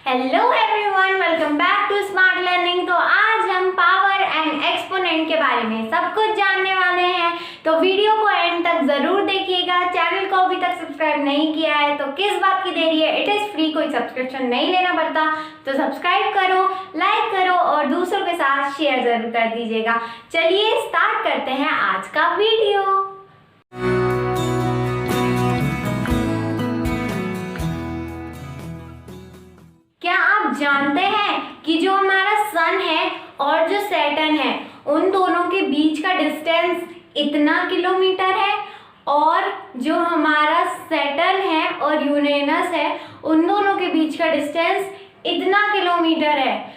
Hello everyone, welcome back to smart learning. तो आज हम पावर एंड एक्सपोनेंट के बारे में सब कुछ जानने वाले हैं, तो वीडियो को एंड तक जरूर देखिएगा। चैनल को अभी तक सब्सक्राइब नहीं किया है तो किस बात की देरी है, इट इज फ्री, कोई सब्सक्रिप्शन नहीं लेना पड़ता। तो सब्सक्राइब करो, लाइक करो और दूसरों के साथ शेयर जरूर कर दीजिएगा। चलिए स्टार्ट करते हैं आज का वीडियो। क्या आप जानते हैं कि जो हमारा सन है और जो सैटर्न है उन दोनों के बीच का डिस्टेंस इतना किलोमीटर है, और जो हमारा सैटर्न है और यूरेनस है उन दोनों के बीच का डिस्टेंस इतना किलोमीटर है।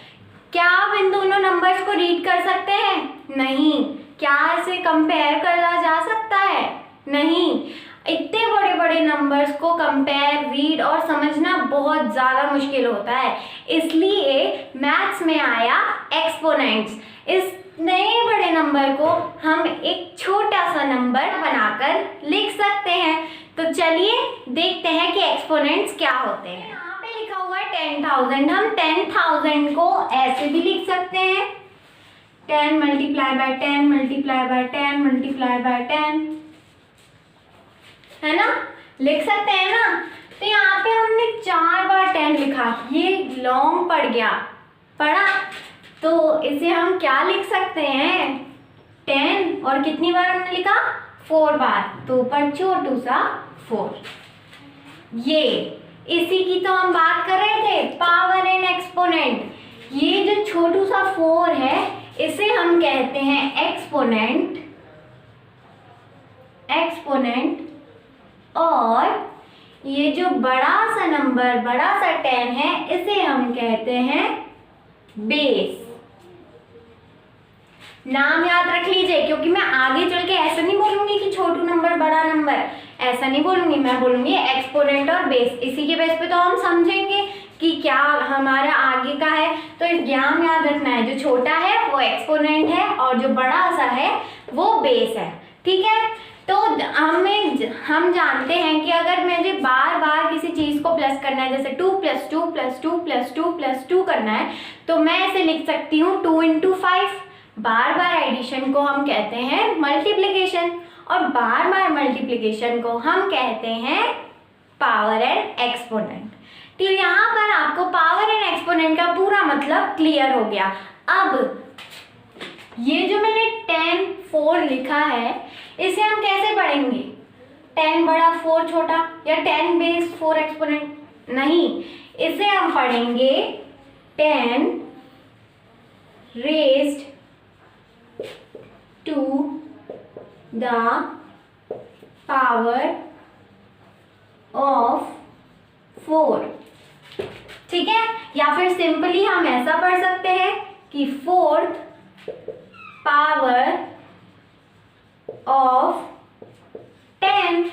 क्या आप इन दोनों नंबर्स को रीड कर सकते हैं? नहीं। क्या इसे कंपेयर करा जा सकता है? नहीं। इतने बड़े बड़े नंबर्स को कंपेयर, रीड और समझना बहुत ज़्यादा मुश्किल होता है, इसलिए मैथ्स में आया एक्सपोनेंट्स। इस नए बड़े नंबर को हम एक छोटा सा नंबर बनाकर लिख सकते हैं। तो चलिए देखते हैं कि एक्सपोनेंट्स क्या होते हैं। यहाँ पे लिखा हुआ है 10,000। हम 10,000 को ऐसे भी लिख सकते हैं, 10 multiply by 10 multiply by 10 multiply by 10, है ना, लिख सकते हैं ना। तो यहाँ पे हमने 4 बार 10 लिखा, ये लॉन्ग पड़ गया, पढ़ा, तो इसे हम क्या लिख सकते हैं, 10 और कितनी बार हमने लिखा, 4 बार, तो ऊपर छोटू सा 4। ये इसी की तो हम बात कर रहे थे, पावर एंड एक्सपोनेंट। ये जो छोटू सा 4 है इसे हम कहते हैं एक्सपोनेंट, और ये जो बड़ा सा नंबर, बड़ा सा 10 है, इसे हम कहते हैं बेस। नाम याद रख लीजिए, क्योंकि मैं आगे चल के ऐसा नहीं बोलूंगी कि छोटू नंबर बड़ा नंबर, ऐसा नहीं बोलूंगी, मैं बोलूंगी एक्सपोनेंट और बेस। इसी के बेस पे तो हम समझेंगे कि क्या हमारा आगे का है। तो इस ज्ञान याद रखना है, जो छोटा है वो एक्सपोनेंट है और जो बड़ा सा है वो बेस है, ठीक है। तो हम जानते हैं कि अगर मुझे बार बार किसी चीज़ को प्लस करना है, जैसे 2 + 2 + 2 + 2 + 2 करना है, तो मैं इसे लिख सकती हूँ 2 × 5। बार बार एडिशन को हम कहते हैं मल्टीप्लिकेशन, और बार बार मल्टीप्लिकेशन को हम कहते हैं पावर एंड एक्सपोनेंट। तो यहाँ पर आपको पावर एंड एक्सपोनेंट का पूरा मतलब क्लियर हो गया। अब ये जो मैंने 10 4 लिखा है, इसे हम कैसे पढ़ेंगे, 10 बड़ा 4 छोटा, या 10 बेस 4 एक्सपोनेंट? नहीं, इसे हम पढ़ेंगे 10 raised to the power of 4, ठीक है। या फिर सिंपली हम ऐसा पढ़ सकते हैं कि 4th पावर ऑफ 10,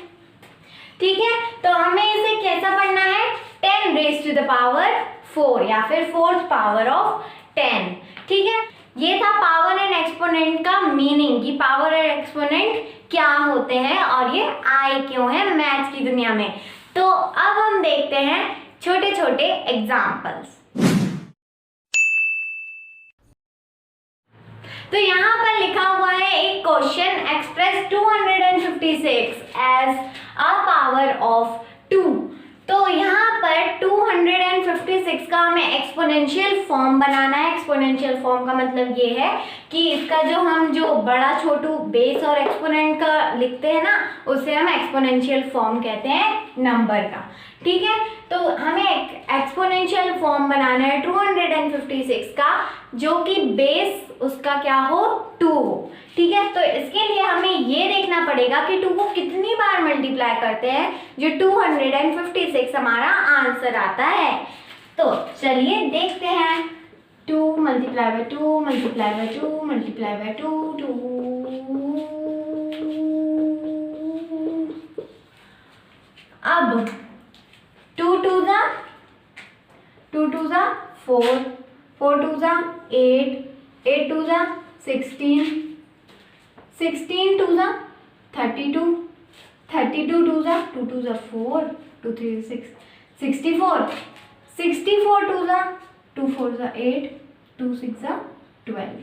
ठीक है। तो हमें इसे कैसा पढ़ना है, 10 रेज़्ड टू द पावर 4, या फिर 4th पावर ऑफ 10, ठीक है। ये था पावर एंड एक्सपोनेंट का मीनिंग, कि पावर एंड एक्सपोनेंट क्या होते हैं और ये आए क्यों हैं मैथ्स की दुनिया में। तो अब हम देखते हैं छोटे छोटे एग्जाम्पल्स। तो यहाँ पर लिखा हुआ है एक question, express 256 as a power of 2। तो यहाँ पर 256 का हमें एक्सपोनेंशियल फॉर्म बनाना है। एक्सपोनेंशियल फॉर्म का मतलब ये है कि इसका जो बड़ा छोटू बेस और एक्सपोनेंट का लिखते हैं ना, उसे हम एक्सपोनेंशियल फॉर्म कहते हैं नंबर का, ठीक है। तो हमें एक्सपोनेंशियल फॉर्म बनाना है 256 का, जो कि बेस उसका क्या हो, 2 हो, ठीक है। तो इसके लिए हमें ये देखना पड़ेगा कि 2 को कितनी बार मल्टीप्लाई करते हैं, जो 256 हमारा आंसर आता है। तो चलिए देखते हैं, 2 × 2 × 2 × 2 अब 2 2 ज़ा 4, 4 2 ज़ा 8, 8 2 ज़ा 16, 16 2 ज़ा 32, 32 2 ज़ा 2 2 ज़ा 4, 2 3 6, 64, 64 2 ज़ा 2 4 ज़ा 8, 2 6 ज़ा 12,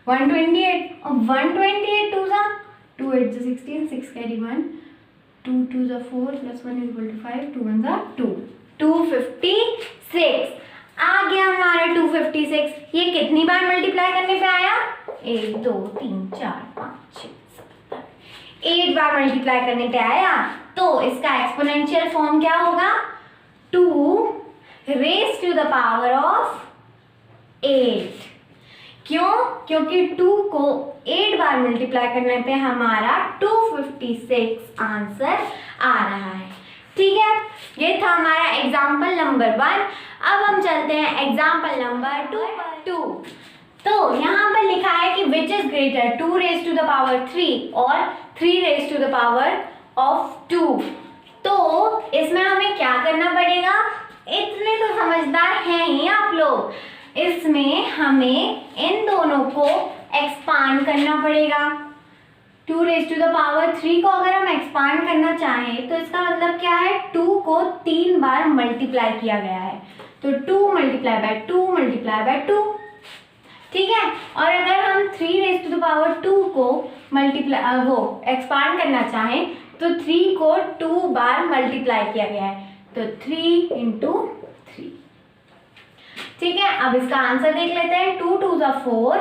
128 और 128 2 ज़ा 2 8 ज़ा 16, 6 कैरी 1, 2 2 ज़ा 4 प्लस 1 इक्वल टू 5, 2 1 ज़ा 2, 256 आ गया हमारा 256। ये कितनी बार मल्टीप्लाई करने पे आया? 1 2 3 4 5 6 7 8 बार मल्टीप्लाई करने पे आया। तो इसका एक्सपोनेंशियल फॉर्म क्या होगा? 2 raise to the power of 8। क्यों? क्योंकि 2 को 8 बार मल्टीप्लाई करने पे हमारा 256 आंसर आ रहा है। ठीक है, ये था हमारा एग्जाम्पल नंबर 1। अब हम चलते हैं एग्जाम्पल नंबर 2। तो यहाँ पर लिखा है कि which is greater 2 raise to the power 3 और 3 raise to the power of 2। तो इसमें हमें क्या करना पड़ेगा? इतने तो समझदार हैं ही आप लोग। इसमें हमें इन दोनों को एक्सपांड करना पड़ेगा। 2 रेज टू द पावर 3 को अगर हम एक्सपांड करना चाहें तो इसका मतलब क्या है? 2 को 3 बार मल्टीप्लाई किया गया है, तो 2 मल्टीप्लाई बाय 2 मल्टीप्लाई बाय 2। ठीक है, और अगर हम 3 रेज टू द पावर 2 को एक्सपांड करना चाहें तो 3 को 2 बार मल्टीप्लाई किया गया है, तो 3 इंटू 3। ठीक है, अब इसका आंसर देख लेते हैं। 2 2 ज़ा 4।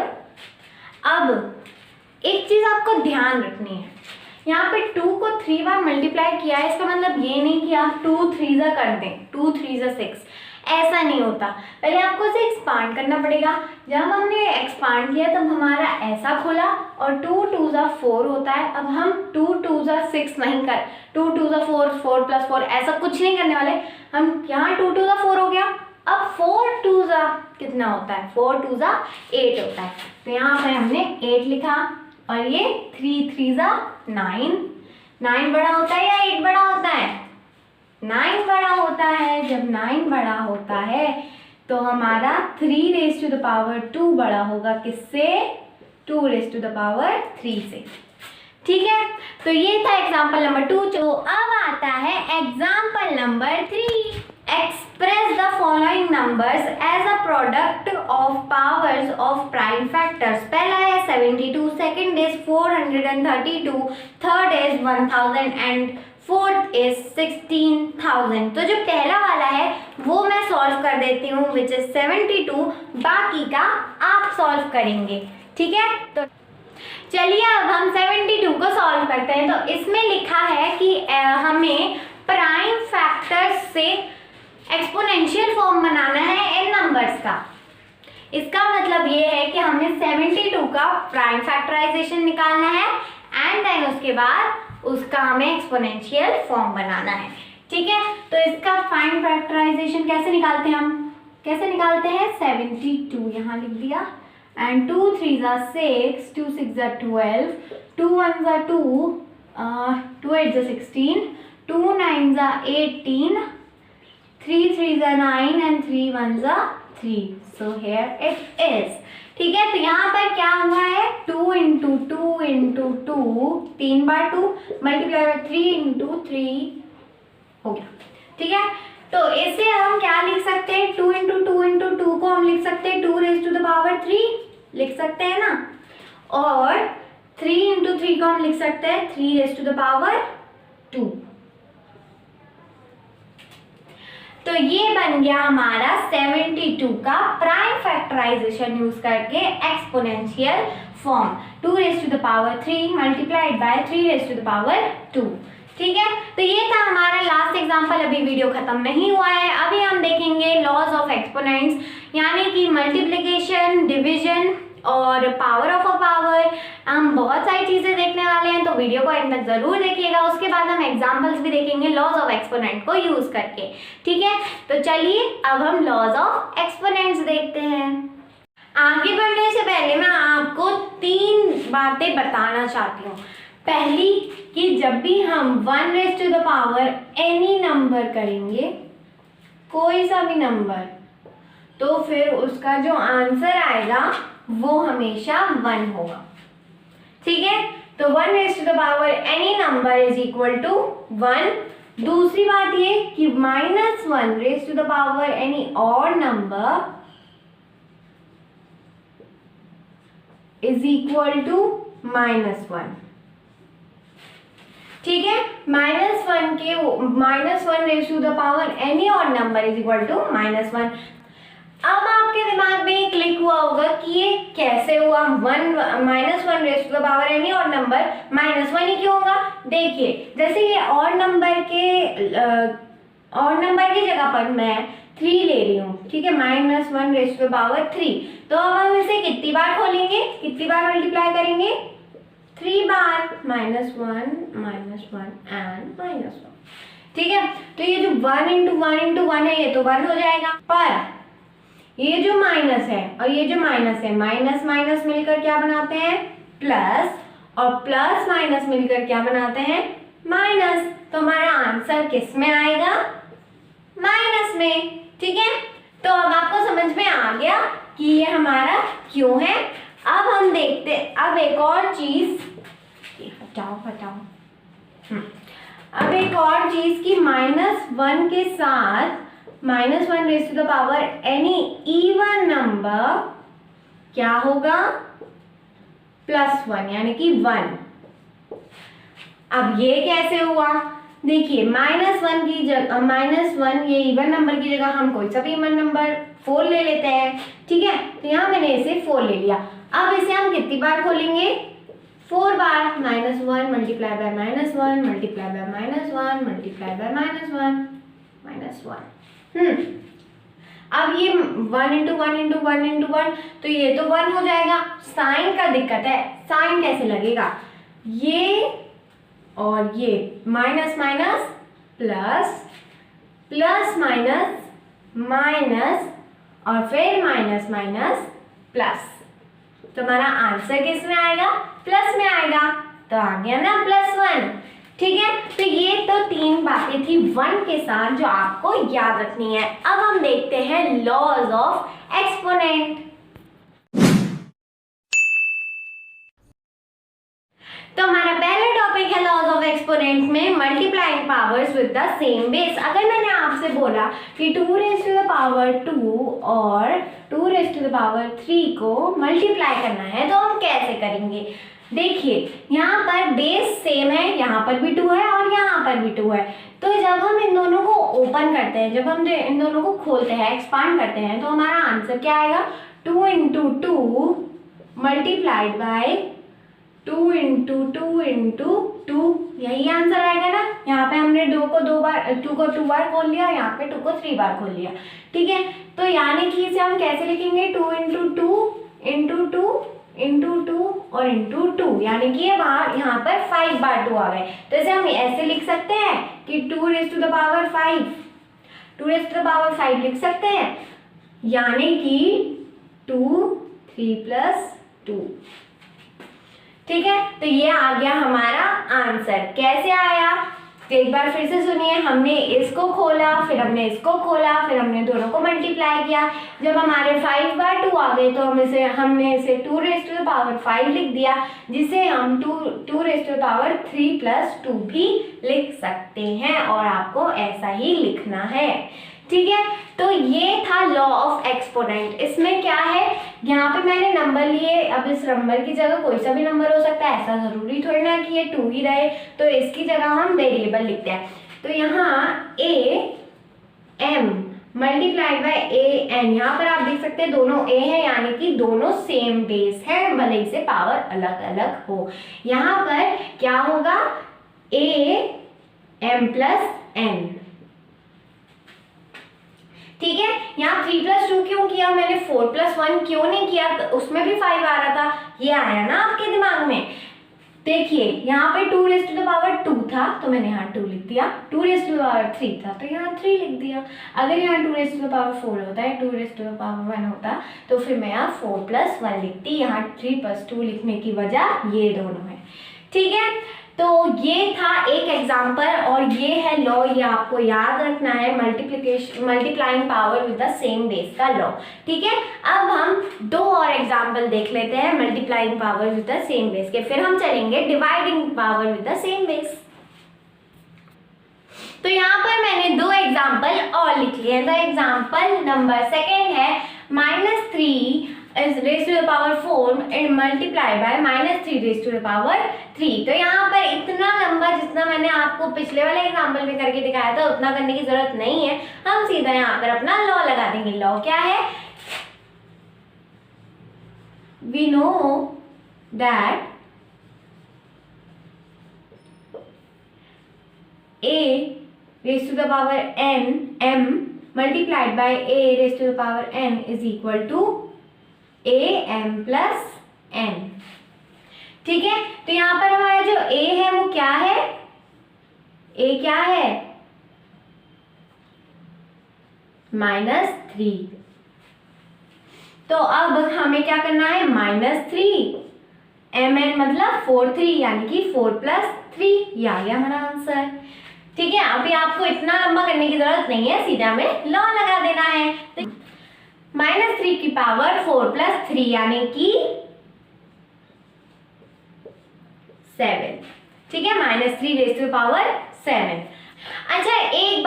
अब एक चीज आपको ध्यान रखनी है, यहाँ पे 2 को 3 बार मल्टीप्लाई किया है, इसका मतलब ये नहीं कि आप 2 3 ज़ा कर दें, 2 3 ज़ा 6, ऐसा नहीं होता। पहले आपको इसे एक्सपांड करना पड़ेगा। जब हमने एक्सपांड किया तब हमारा ऐसा खुला और 2 2 ज़ा 4 होता है। अब हम 2 2 ज़ा 6 नहीं कर, 2 2 ज़ा 4, 4 प्लस 4 ऐसा कुछ नहीं करने वाले हम। यहाँ 2 2 ज़ा 4 हो गया। अब 4 2 ज़ा कितना होता है? 4 2 ज़ा 8 होता है, तो यहाँ पर हमने 8 लिखा। और ये 3 3 ज़ा 9। 9 बड़ा होता है या 8 बड़ा होता है? 9 बड़ा होता है। जब 9 बड़ा होता है तो हमारा 3 रेज टू द पावर 2 बड़ा होगा किससे? 2 रेज टू द पावर 3 से। ठीक है, तो ये था एग्जाम्पल नंबर 2। तो अब आता है example number 3। Express the following numbers as a product of powers of prime factors. पहला है 72, second is 432, third is 1000 and fourth is 16,000। तो जो पहला वाला है वो मैं सॉल्व कर देती हूँ, विच इज 72। बाकी का आप सॉल्व करेंगे। ठीक है, तो चलिए अब हम 72 को सॉल्व करते हैं। तो इसमें लिखा है कि हमें प्राइम फैक्टर्स से एक्सपोनेंशियल फॉर्म बनाना है इन नंबर्स का। इसका मतलब ये है कि हमें 72 का प्राइम फैक्टराइजेशन निकालना है एंड देन उसके बाद उसका हमें एक्सपोनेंशियल फॉर्म बनाना है। ठीक है, तो इसका प्राइम फैक्टराइजेशन कैसे निकालते हैं? हम कैसे निकालते हैं? 72 यहाँ लिख दिया एंड 2 3 ज़ा 6, 2 6 ज़ा 12, 2 1 ज़ा 2, 2 8 ज़ा 16, 2 9 ज़ा 18, 3 3 ज़ा 9 एंड 3 1 ज़ा 3। So here it is. ठीक है, तो यहाँ पर क्या हुआ है? 2 into 2 into 2, 3 bar 2 multiply by 3 into 3 हो गया। ठीक है, तो इसे हम क्या लिख सकते हैं? 2 इंटू 2 इंटू 2 को हम लिख सकते हैं 2 रेज टू द पावर 3 लिख सकते हैं ना, और 3 इंटू 3 को हम लिख सकते हैं 3 रेज टू द पावर 2। तो ये बन गया हमारा 72 का प्राइम फैक्टराइजेशन यूज करके exponential form. 2 raise to the power 3 multiplied by 3 raise to the power 2। ठीक है, तो ये था हमारा लास्ट एग्जांपल। अभी वीडियो खत्म नहीं हुआ है, अभी हम देखेंगे लॉज ऑफ एक्सपोनेंट्स, यानी कि मल्टीप्लिकेशन, डिवीजन और पावर ऑफ अ पावर। हम बहुत सारी चीज़ें देखने वाले हैं, तो वीडियो को एंड तक ज़रूर देखिएगा। उसके बाद हम एग्जांपल्स भी देखेंगे लॉज ऑफ एक्सपोनेंट को यूज़ करके। ठीक है, तो चलिए अब हम लॉज ऑफ एक्सपोनेंट्स देखते हैं। आगे बढ़ने से पहले मैं आपको 3 बातें बताना चाहती हूँ। पहली कि जब भी हम 1 raise to the power any number करेंगे, कोई सा भी नंबर, तो फिर उसका जो आंसर आएगा वो हमेशा 1 होगा। ठीक है, तो 1 raise to the power any number is equal to 1 दूसरी बात ये कि -1 raise to the power any odd number is equal to -1। ठीक है, -1 raise to the power any odd number is equal to -1। अब आपके दिमाग में क्लिक हुआ होगा कि ये कैसे हुआ, -1 raise to the power any odd number -1 ही क्यों होगा। देखिए, जैसे ये ऑड नंबर की जगह पर मैं 3 ले रही हूँ, ठीक है, -1 रेज टू द पावर 3। तो अब हम इसे कितनी बार खोलेंगे, कितनी बार मल्टीप्लाई करेंगे, 3 बार, -1 एंड -1। ठीक है, तो ये जो 1 × 1 × 1 है ये तो 1 हो जाएगा, पर ये जो माइनस है और ये जो माइनस है, माइनस माइनस मिलकर क्या बनाते हैं, प्लस, और प्लस माइनस मिलकर क्या बनाते हैं, माइनस। तो हमारा आंसर किस में आएगा, माइनस में। ठीक है, तो अब आपको समझ में आ गया कि ये हमारा क्यों है। अब हम देखते, अब एक और चीज, हटाओ, अब एक और चीज की -1 के साथ -1 raise to the power any even number क्या होगा, +1 यानी कि 1। अब ये कैसे हुआ, देखिए, -1 की जगह, -1 ये इवन नंबर की जगह हम कोई सा भी इवन नंबर 4 ले लेते हैं। ठीक है, तो यहाँ मैंने इसे 4 ले लिया। अब इसे हम कितनी बार खोलेंगे, 4 बार, -1 × -1 × -1 मल्टीप्लाई बाय -1 मल्टीप्लाई बाय -1। अब ये 1 × 1 × 1 × 1, तो ये तो 1 हो जाएगा। साइन का दिक्कत है, साइन कैसे लगेगा, ये और ये minus minus plus, plus minus minus, और फिर माइनस माइनस प्लस। तो हमारा आंसर किस में आएगा, प्लस में आएगा। तो आ गया ना +1। ठीक है, तो ये तो 3 बातें थी 1 के साथ जो आपको याद रखनी है। अब हम देखते हैं लॉज ऑफ एक्सपोनेंट। तो हमारा पहला टॉपिक है लॉज ऑफ एक्सपोनेंट में multiplying powers with the same base. अगर मैंने आपसे बोला कि 2 रेज़ टू द पावर 2 और 2 रेज़ टू द पावर 3 को मल्टीप्लाई करना है तो हम कैसे करेंगे। देखिए, यहाँ पर बेस सेम है, यहाँ पर भी 2 है और यहाँ पर भी 2 है। तो जब हम इन दोनों को ओपन करते हैं, जब हम इन दोनों को खोलते हैं, एक्सपांड करते हैं, तो हमारा आंसर क्या आएगा, 2 × 2 मल्टीप्लाइड बाय 2 × 2 × 2, यही आंसर आएगा ना। यहाँ पे हमने 2 को 2 बार खोल लिया, यहाँ पे 2 को 3 बार खोल लिया। ठीक है, तो यानी कि इसे हम कैसे लिखेंगे, 2 × 2 × 2 × 2 और × 2, यानी कि ये बाहर यहाँ पर 5 बार 2 आ गए। तो इसे हम ऐसे लिख सकते हैं कि 2 raise to the power 5, 2 raise to the power 5 लिख सकते हैं, यानी कि 2 3 + 2। ठीक है, तो ये आ गया हमारा आंसर। कैसे आया, तो एक बार फिर से सुनिए। हमने इसको खोला, फिर हमने इसको खोला, फिर हमने दोनों को मल्टीप्लाई किया। जब हमारे 5 बार 2 आ गए तो हमने इसे 2 रेज़ टू द पावर 5 लिख दिया, जिसे हम 2 रेज़ टू द पावर 3 + 2 भी लिख सकते हैं, और आपको ऐसा ही लिखना है। ठीक है, तो ये था लॉ ऑफ एक्सपोनेंट। इसमें क्या है, यहाँ पे मैंने नंबर लिए, अब इस नंबर की जगह कोई सा भी नंबर हो सकता है, ऐसा जरूरी थोड़ी ना कि ये 2 ही रहे, तो इसकी जगह हम वेरिएबल लिखते हैं। तो यहाँ AM मल्टीप्लाइड बाय AN, यहाँ पर आप देख सकते हैं दोनों A है, यानी कि दोनों सेम बेस है, भले ही से पावर अलग अलग हो। यहाँ पर क्या होगा, AM + N। ठीक है, यहाँ 3 + 2 क्यों किया मैंने, 4 + 1 क्यों नहीं किया, तो उसमें भी 5 आ रहा था, ये आया ना आपके दिमाग में। देखिए, यहाँ पे 2 रेज़ टू द पावर 2 था तो मैंने यहाँ 2 लिख दिया, 2 रेज़ टू द पावर 3 था तो यहाँ 3 लिख दिया। अगर यहाँ 2 रेज़ टू द पावर 4 होता है, 2 रेज़ टू द पावर 1 होता, तो फिर मैं यहाँ 4 + 1 लिखती। यहाँ 3 + 2 लिखने की वजह ये दोनों है। ठीक है, तो ये था एक एग्जाम्पल, और ये है लॉ, ये आपको याद रखना है, multiplying power with the same base का लॉ। ठीक है, अब हम 2 और एग्जाम्पल देख लेते हैं multiplying power with the same base के, फिर हम चलेंगे dividing power with the same base. तो यहाँ पर मैंने दो एग्जाम्पल और लिख लिए हैं। तो एग्जाम्पल नंबर सेकेंड है -3 is raised to the power 4 and multiply by -3 raised to the power 3। तो यहाँ पर इतना लंबा जितना मैंने आपको पिछले वाले एग्जाम्पल में करके दिखाया था उतना करने की जरूरत नहीं है, हम सीधा यहाँ पर अपना लॉ लगा देंगे। लॉ क्या है? We know that a raised to the power n m multiplied by a raised to the power n is equal to a m plus n। ठीक है, तो यहाँ पर हमारा जो a है वो क्या है? a क्या है? -3। तो अब हमें क्या करना है? -3 mn मतलब 4 3 यानी कि 4 + 3, ये आ गया हमारा आंसर। ठीक है, अभी आपको इतना लंबा करने की जरूरत नहीं है, सीधा हमें लॉ लगा देना है। तो -3 की पावर 4 + 3 यानी कि 7। ठीक है, -3 रेज़ टू द पावर 7। अच्छा, एक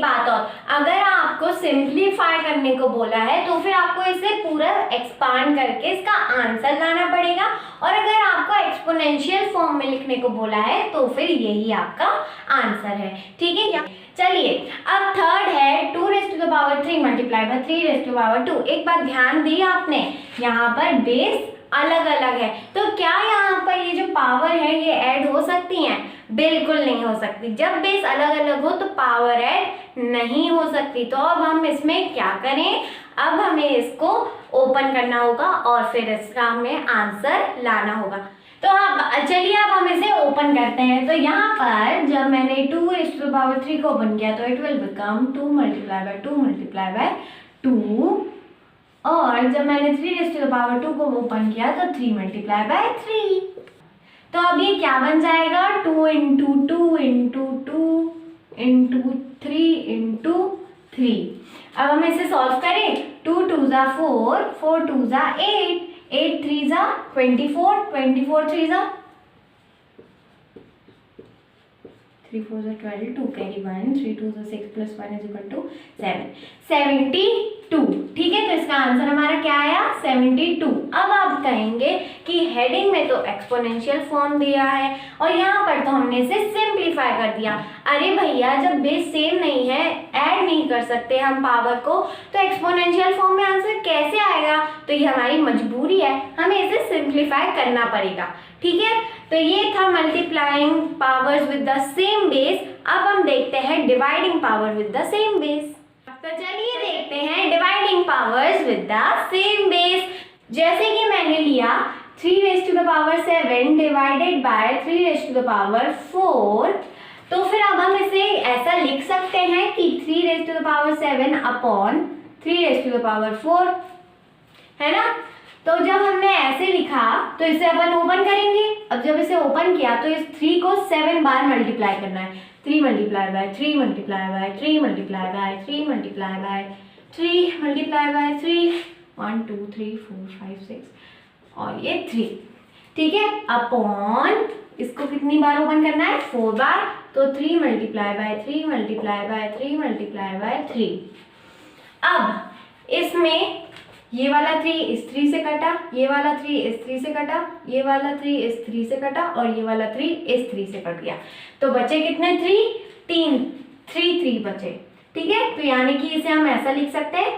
बात और, अगर आपको सिंप्लीफाई करने को बोला है तो फिर आपको इसे पूरा एक्सपांड करके इसका आंसर लाना पड़ेगा, और अगर आपको एक्सपोनेंशियल फॉर्म में लिखने को बोला है तो फिर यही आपका आंसर है। ठीक है, चलिए अब थर्ड है 2 raise to the power 3 multiply by 3 raise to the power 2। एक बात ध्यान दी आपने, यहाँ पर बेस अलग अलग है, तो क्या यहाँ पर ये जो पावर है ये ऐड हो सकती हैं? बिल्कुल नहीं हो सकती। जब बेस अलग अलग हो तो पावर ऐड नहीं हो सकती। तो अब हम इसमें क्या करें? अब हमें इसको ओपन करना होगा और फिर इसका हमें आंसर लाना होगा। तो अब चलिए अब हम इसे ओपन करते हैं। तो यहाँ पर जब मैंने 2 रेज़ टू द पावर 3 को ओपन किया तो it will become 2 multiply by 2 multiply by 2, और जब मैंने 3 रेज़ टू द पावर 2 को ओपन किया तो 3 मल्टीप्लाई बाय 3। तो अब ये क्या बन जाएगा? 2 × 2 × 2 × 3 × 3। अब हम इसे सॉल्व करें। 2 2 ज़ा 4, 4 2 ज़ा 8, 8 3 ज़ा 24, 24 3 ज़ा 3 4 ज़ा 12, 2 कैरी 1, 3 2 ज़ा 6 + 1 = 7, 72। ठीक है, तो इसका आंसर हमारा क्या आया? 72। अब आप कहेंगे कि हेडिंग में तो एक्सपोनेंशियल फॉर्म दिया है और यहाँ पर तो हमने इसे सिंप्लीफाई कर दिया। अरे भैया, जब बेस सेम नहीं है, ऐड नहीं कर सकते हम पावर को, तो एक्सपोनेंशियल फॉर्म में आंसर कैसे आएगा? तो ये हमारी मजबूरी है, हमें इसे सिंप्लीफाई करना पड़ेगा। ठीक है, तो ये था multiplying powers with the same base. अब हम देखते हैं dividing power with the same base. तो चलिए देखते हैं dividing powers with the same base. जैसे कि मैंने लिया 3 raise to the power 7 divided by 3 raise to the power 4, तो फिर अब हम इसे ऐसा लिख सकते हैं कि 3 raise to the power 7 upon 3 raise to the power 4, है ना। तो जब हमने ऐसे लिखा तो इसे अपन ओपन करेंगे। अब जब इसे ओपन किया तो इस 3 को 7 बार मल्टीप्लाई करना है। 3 multiply by 3 multiply by 3 multiply by 3 multiply by 3 multiply by 3, 1 2 3 4 5 6 और ये 3। ठीक है, अपॉन इसको कितनी बार ओपन करना है? 4 बार। तो 3 multiply by 3 multiply by 3 multiply by 3। अब इसमें ये वाला 3 इस 3 से कटा, ये वाला 3 इस 3 से कटा, ये वाला 3 इस 3 से कटा और ये वाला 3 इस 3 से कट गया। तो बचे कितने? 3 3 बचे। ठीक है, तो यानी कि इसे हम ऐसा लिख सकते हैं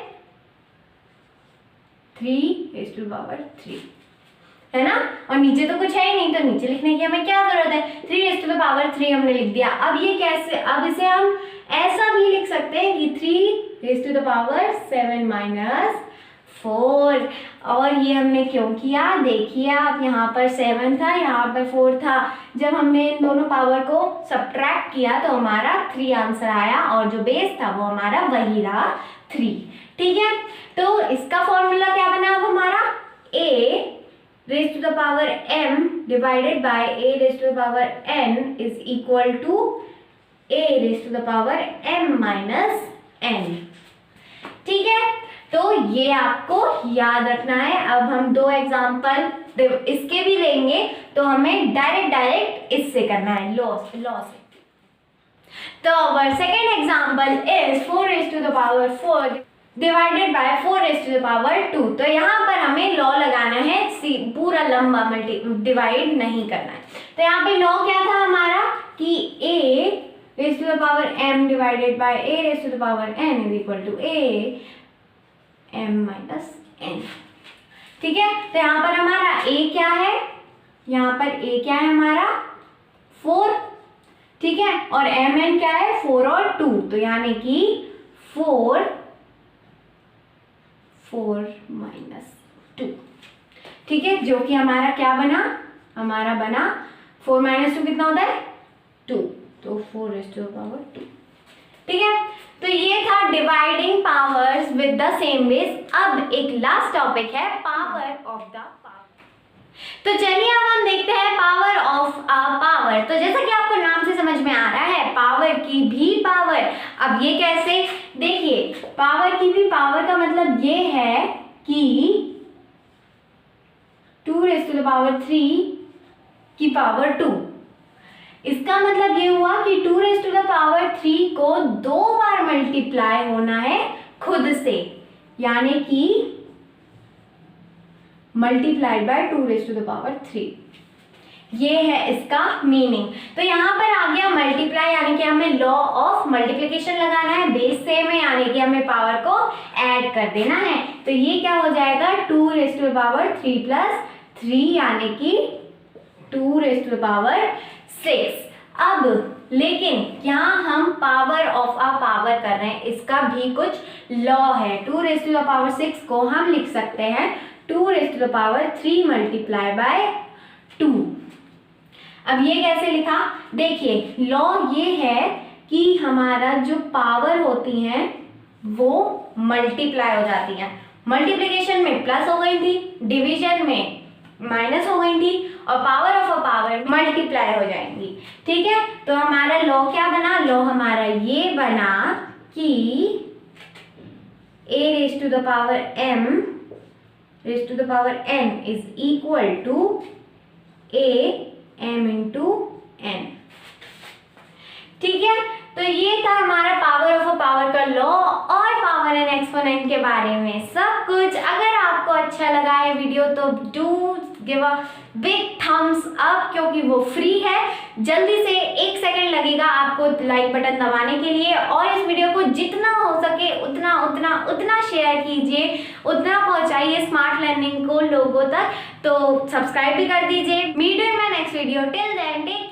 3⁻3, है ना। और नीचे तो कुछ है ही नहीं, तो नीचे लिखने की हमें क्या जरूरत है? 3⁻3 हमने लिख दिया। अब ये कैसे? अब इसे हम ऐसा भी लिख सकते हैं कि 3⁻7 - 4। और ये हमने क्यों किया? देखिए आप, यहाँ पर 7 था, यहाँ पर 4 था। जब हमने इन दोनों पावर को सब्ट्रैक्ट किया तो हमारा 3 आंसर आया, और जो बेस था वो हमारा वही रहा 3। ठीक है, तो इसका फॉर्मूला क्या बना अब हमारा? a raised to the power m divided by a raised to the power n is equal to a raised to the power m minus n। ठीक है, तो ये आपको याद रखना है। अब हम 2 एग्जाम्पल इसके भी लेंगे, तो हमें डायरेक्ट इससे करना है, लॉ से। तो our second example is 4 raised to the power 4 divided by 4 raised to the power 2। तो यहाँ पर हमें लॉ लगाना है, पूरा लंबा डिवाइड नहीं करना है। तो यहाँ पे लॉ क्या था हमारा कि a raised to the power m divided by a raised to the power n is equal to a m minus n। ठीक है, तो यहाँ पर हमारा a क्या है, यहाँ पर a क्या है हमारा 4, ठीक है, और mn क्या है 4 और 2, तो यानी कि 4 minus 2, ठीक है, जो कि हमारा क्या बना, हमारा बना 4 minus 2 कितना होता है 2, तो 4 raised to the power 2। ठीक है, तो ये था dividing powers with the same base. अब एक लास्ट टॉपिक है पावर ऑफ द पावर। तो चलिए अब हम देखते हैं पावर ऑफ अ पावर। तो जैसा कि आपको नाम से समझ में आ रहा है, पावर की भी पावर। अब ये कैसे, देखिए पावर की भी पावर का मतलब ये है कि 2 raised to the power 3 की पावर 2। इसका मतलब ये हुआ कि 2 raised to the power 3 को 2 बार मल्टीप्लाई होना है खुद से, यानी कि multiplied by 2 raised to the power 3। ये है इसका मीनिंग। तो यहाँ पर आ गया मल्टीप्लाई, यानी कि हमें लॉ ऑफ मल्टीप्लिकेशन लगाना है, बेस सेम है यानी कि हमें पावर को ऐड कर देना है। तो ये क्या हो जाएगा 2 raised to the power 3 plus 3 यानी कि 2 raised to the power 6। अब लेकिन यहाँ हम पावर ऑफ अ पावर कर रहे हैं, इसका भी कुछ लॉ है। 2 raised to the power 6 को हम लिख सकते हैं 2 raised to the power 3 multiply bye 2। अब ये कैसे लिखा, देखिए लॉ ये है कि हमारा जो पावर होती हैं वो मल्टीप्लाई हो जाती हैं। मल्टीप्लिकेशन में प्लस हो गई थी, डिवीजन में माइनस हो गई थी, और power of a power multiply हो जाएंगी। ठीक है, तो हमारा लॉ क्या बना, लॉ हमारा ये बना कि a raised to the power m raised to the power n is equal to a m into n। ठीक है, तो ये था हमारा पावर ऑफ अ पावर का लॉ और पावर एंड एक्सपोनेंट के बारे में सब कुछ। अगर आपको अच्छा लगा है वीडियो तो do give a big thumbs up, क्योंकि वो फ्री है। जल्दी से 1 सेकंड लगेगा आपको लाइक बटन दबाने के लिए, और इस वीडियो को जितना हो सके उतना शेयर कीजिए, उतना पहुंचाइए स्मार्ट लर्निंग को लोगों तक। तो सब्सक्राइब भी कर दीजिए। Meet you in my next video, till then take